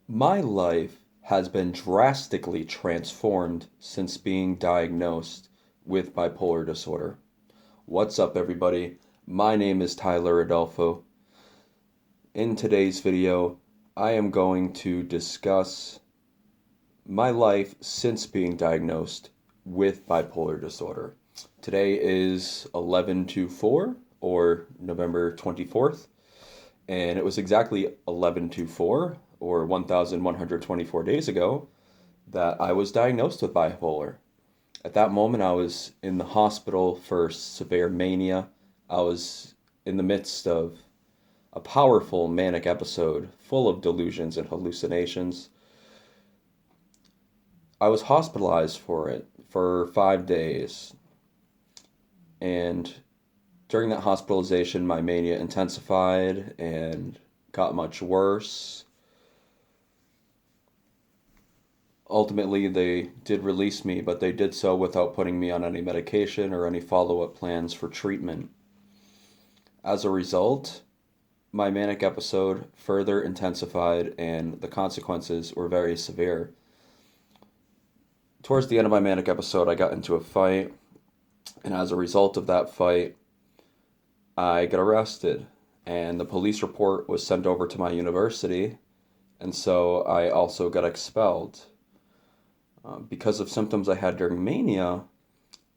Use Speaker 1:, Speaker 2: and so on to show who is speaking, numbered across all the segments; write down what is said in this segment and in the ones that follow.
Speaker 1: My life has been drastically transformed since being diagnosed with bipolar disorder. What's up, everybody? My name is Tyler Adolfo. In today's video, I am going to discuss my life since being diagnosed with bipolar disorder. Today is 11/24 or November 24th, and it was exactly 11/24 or 1124 days ago that I was diagnosed with bipolar. At that moment, I was in the hospital for severe mania. I was in the midst of a powerful manic episode full of delusions and hallucinations. I was hospitalized for it for 5 days, and during that hospitalization, my mania intensified and got much worse. Ultimately, they did release me, but they did so without putting me on any medication or any follow up plans for treatment. As a result, my manic episode further intensified and the consequences were very severe. Towards the end of my manic episode, I got into a fight, and as a result of that fight, I got arrested, and the police report was sent over to my university, and so I also got expelled. Because of symptoms I had during mania,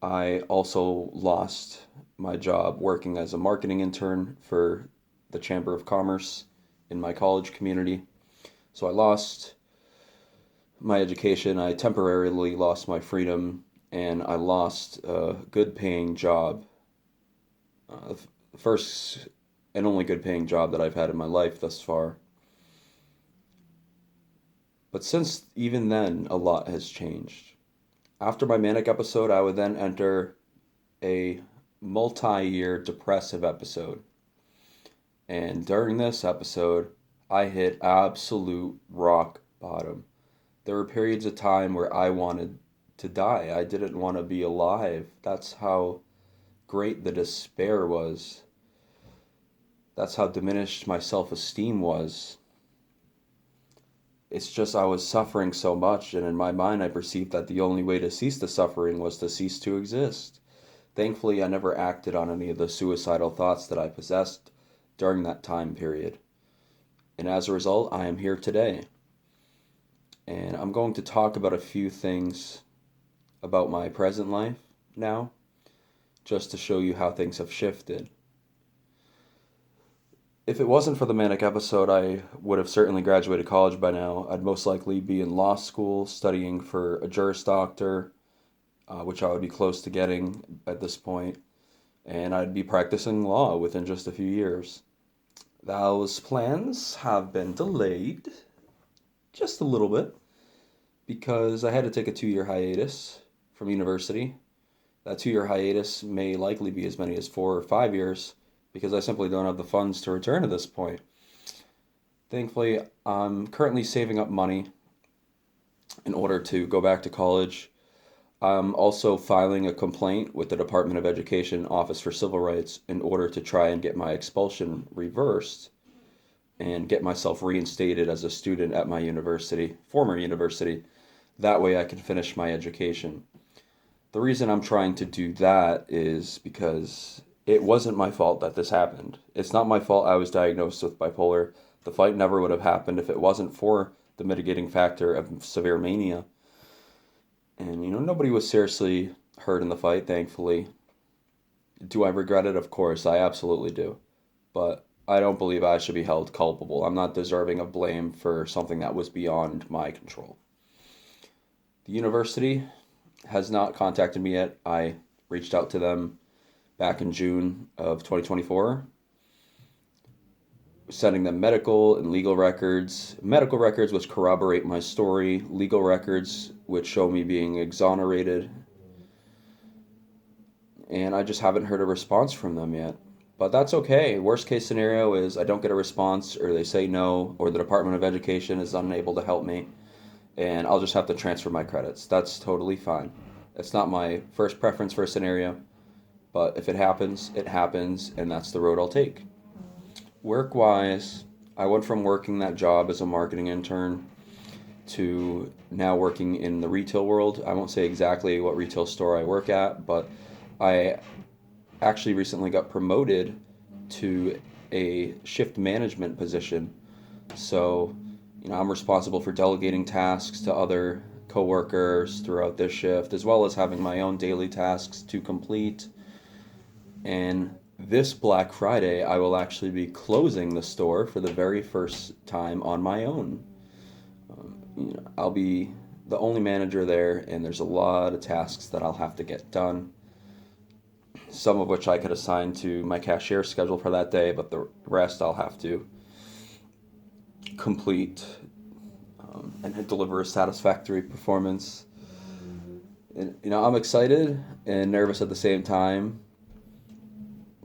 Speaker 1: I also lost my job working as a marketing intern for the Chamber of Commerce in my college community. So I lost my education, I temporarily lost my freedom, and I lost a good paying job. The first and only good paying job that I've had in my life thus far. But since even then, a lot has changed. After my manic episode, I would then enter a multi year depressive episode. And during this episode, I hit absolute rock bottom. There were periods of time where I wanted to die. I didn't want to be alive. That's how great the despair was. That's how diminished my self esteem was. It's just I was suffering so much, and in my mind, I perceived that the only way to cease the suffering was to cease to exist. Thankfully, I never acted on any of the suicidal thoughts that I possessed during that time period. And as a result, I am here today. And I'm going to talk about a few things about my present life now, just to show you how things have shifted. If it wasn't for the manic episode, I would have certainly graduated college by now. I'd most likely be in law school studying for a Juris Doctor, which I would be close to getting at this point, and I'd be practicing law within just a few years. Those plans have been delayed just a little bit because I had to take a 2 year hiatus from university. That 2 year hiatus may likely be as many as 4 or 5 years because I simply don't have the funds to return at this point. Thankfully, I'm currently saving up money in order to go back to college. I'm also filing a complaint with the Department of Education Office for Civil Rights in order to try and get my expulsion reversed and get myself reinstated as a student at my university, former university. That way I can finish my education. The reason I'm trying to do that is because it wasn't my fault that this happened. It's not my fault I was diagnosed with bipolar. The fight never would have happened if it wasn't for the mitigating factor of severe mania. And, nobody was seriously hurt in the fight, thankfully. Do I regret it? Of course, I absolutely do. But I don't believe I should be held culpable. I'm not deserving of blame for something that was beyond my control. The university has not contacted me yet. I reached out to them back in June of 2024, sending them medical and legal records. Medical records which corroborate my story, legal records which show me being exonerated. And I just haven't heard a response from them yet. But that's okay. Worst case scenario is I don't get a response, or they say no, or the Department of Education is unable to help me, and I'll just have to transfer my credits. That's totally fine. It's not my first preference for a scenario, but if it happens, and that's the road I'll take. Work wise, I went from working that job as a marketing intern to now working in the retail world. I won't say exactly what retail store I work at, but I actually recently got promoted to a shift management position. So, I'm responsible for delegating tasks to other coworkers throughout this shift, as well as having my own daily tasks to complete. And this Black Friday, I will actually be closing the store for the very first time on my own. I'll be the only manager there, and there's a lot of tasks that I'll have to get done. Some of which I could assign to my cashier schedule for that day, but the rest I'll have to complete and deliver a satisfactory performance. And, I'm excited and nervous at the same time.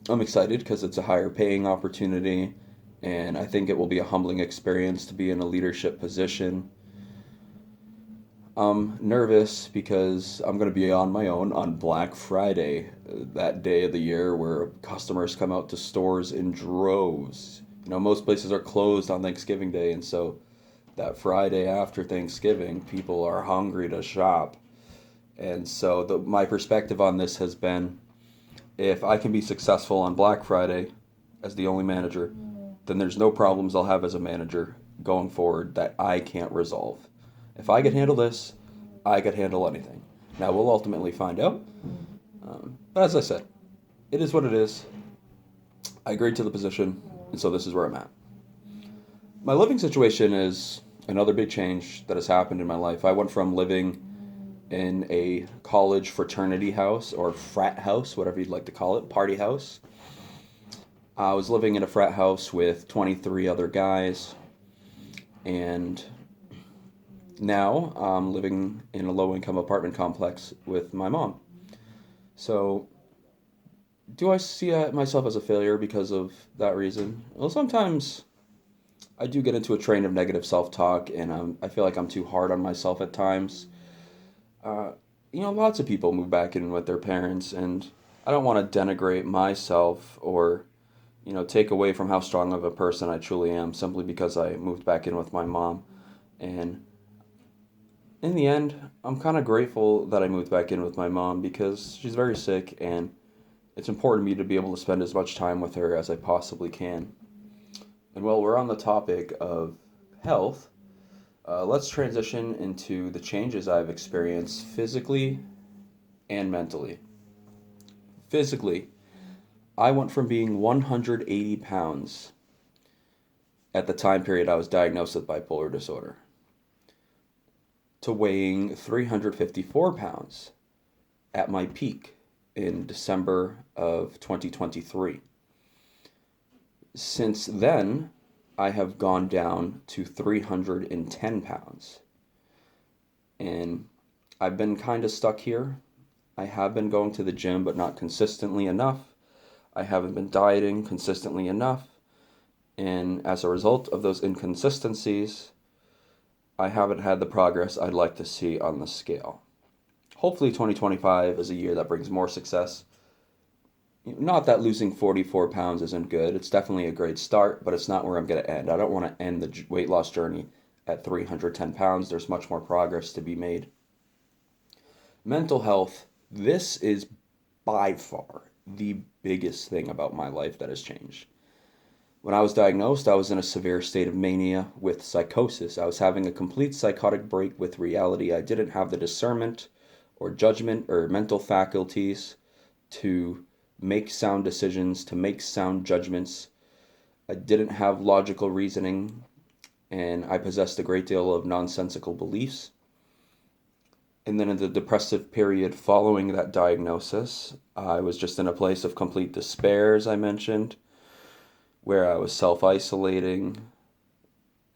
Speaker 1: I'm excited because it's a higher paying opportunity, and I think it will be a humbling experience to be in a leadership position. I'm nervous because I'm going to be on my own on Black Friday, that day of the year where customers come out to stores in droves. Most places are closed on Thanksgiving Day, and so that Friday after Thanksgiving, people are hungry to shop. And so my perspective on this has been, if I can be successful on Black Friday as the only manager, then there's no problems I'll have as a manager going forward that I can't resolve. If I could handle this, I could handle anything. Now, we'll ultimately find out. But as I said, it is what it is. I agreed to the position, and so this is where I'm at. My living situation is another big change that has happened in my life. I went from living in a college fraternity house, or frat house, whatever you'd like to call it, party house. I was living in a frat house with 23 other guys, and now I'm living in a low-income apartment complex with my mom. So, do I see myself as a failure because of that reason? Well, sometimes I do get into a train of negative self-talk, and I feel like I'm too hard on myself at times. Uh, Lots of people move back in with their parents, and I don't want to denigrate myself or, take away from how strong of a person I truly am simply because I moved back in with my mom. And in the end, I'm kind of grateful that I moved back in with my mom because she's very sick, and it's important to me to be able to spend as much time with her as I possibly can. And while we're on the topic of health, let's transition into the changes I've experienced physically and mentally. Physically, I went from being 180 pounds at the time period I was diagnosed with bipolar disorder to weighing 354 pounds at my peak in December of 2023. Since then, I have gone down to 310 pounds. And I've been kind of stuck here. I have been going to the gym, but not consistently enough. I haven't been dieting consistently enough. And as a result of those inconsistencies, I haven't had the progress I'd like to see on the scale. Hopefully 2025 is a year that brings more success. Not that losing 44 pounds isn't good. It's definitely a great start, but it's not where I'm going to end. I don't want to end the weight loss journey at 310 pounds. There's much more progress to be made. Mental health, this is by far the biggest thing about my life that has changed. When I was diagnosed, I was in a severe state of mania with psychosis. I was having a complete psychotic break with reality. I didn't have the discernment or judgment or mental faculties to make sound decisions, to make sound judgments. I didn't have logical reasoning, and I possessed a great deal of nonsensical beliefs. And then in the depressive period following that diagnosis, I was just in a place of complete despair, as I mentioned, where I was self-isolating,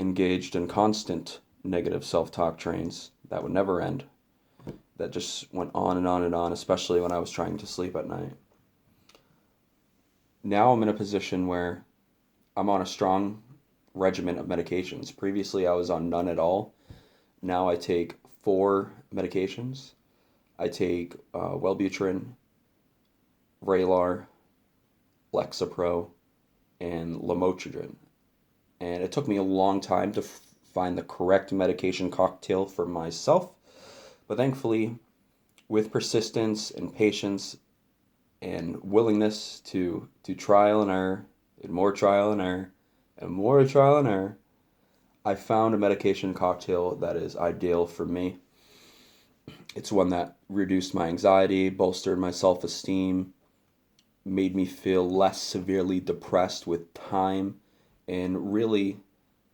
Speaker 1: engaged in constant negative self-talk trains that would never end, that just went on and on and on, especially when I was trying to sleep at night. Now I'm in a position where I'm on a strong regimen of medications. Previously, I was on none at all. Now I take 4 medications. I take Wellbutrin, Vraylar, Lexapro, and Lamotrigine. And it took me a long time to find the correct medication cocktail for myself. But thankfully, with persistence and patience and willingness to trial and error, and more trial and error, and more trial and error, I found a medication cocktail that is ideal for me. It's one that reduced my anxiety, bolstered my self esteem, made me feel less severely depressed with time, and really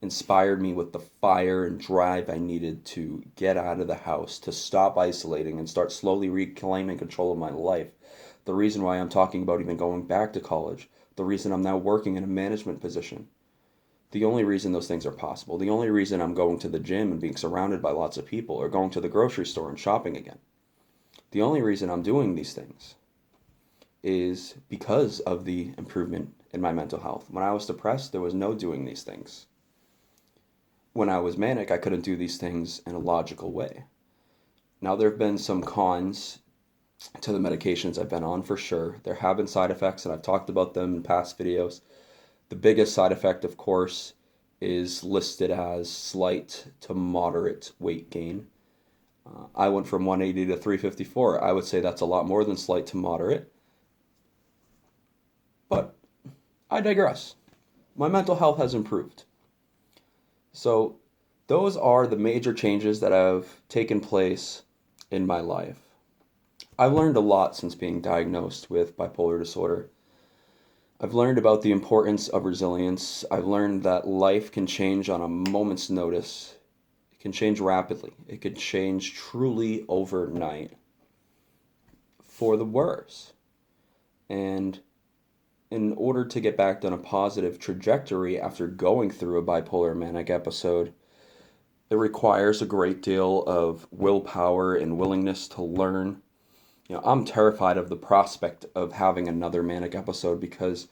Speaker 1: inspired me with the fire and drive I needed to get out of the house, to stop isolating and start slowly reclaiming control of my life. The reason why I'm talking about even going back to college, the reason I'm now working in a management position, the only reason those things are possible, the only reason I'm going to the gym and being surrounded by lots of people, or going to the grocery store and shopping again, the only reason I'm doing these things is because of the improvement in my mental health. When I was depressed, there was no doing these things. When I was manic, I couldn't do these things in a logical way. Now, there have been some cons to the medications I've been on for sure. There have been side effects, and I've talked about them in past videos. The biggest side effect, of course, is listed as slight to moderate weight gain. I went from 180 to 354. I would say that's a lot more than slight to moderate. But I digress. My mental health has improved. So those are the major changes that have taken place in my life. I've learned a lot since being diagnosed with bipolar disorder. I've learned about the importance of resilience. I've learned that life can change on a moment's notice. It can change rapidly. It could change truly overnight for the worse. And in order to get back on a positive trajectory after going through a bipolar manic episode, it requires a great deal of willpower and willingness to learn. I'm terrified of the prospect of having another manic episode because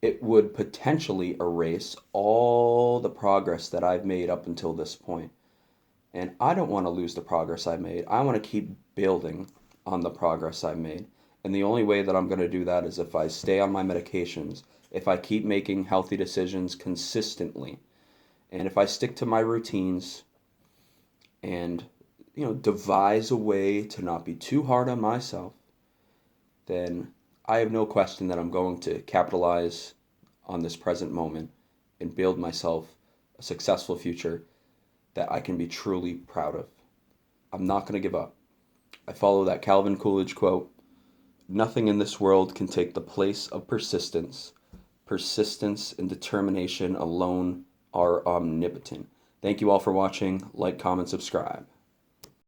Speaker 1: it would potentially erase all the progress that I've made up until this point. And I don't want to lose the progress I made. I want to keep building on the progress I made. And the only way that I'm going to do that is if I stay on my medications, if I keep making healthy decisions consistently, and if I stick to my routines and devise a way to not be too hard on myself, then I have no question that I'm going to capitalize on this present moment and build myself a successful future that I can be truly proud of. I'm not going to give up. I follow that Calvin Coolidge quote, "Nothing in this world can take the place of persistence. Persistence and determination alone are omnipotent." Thank you all for watching. Like, comment, subscribe.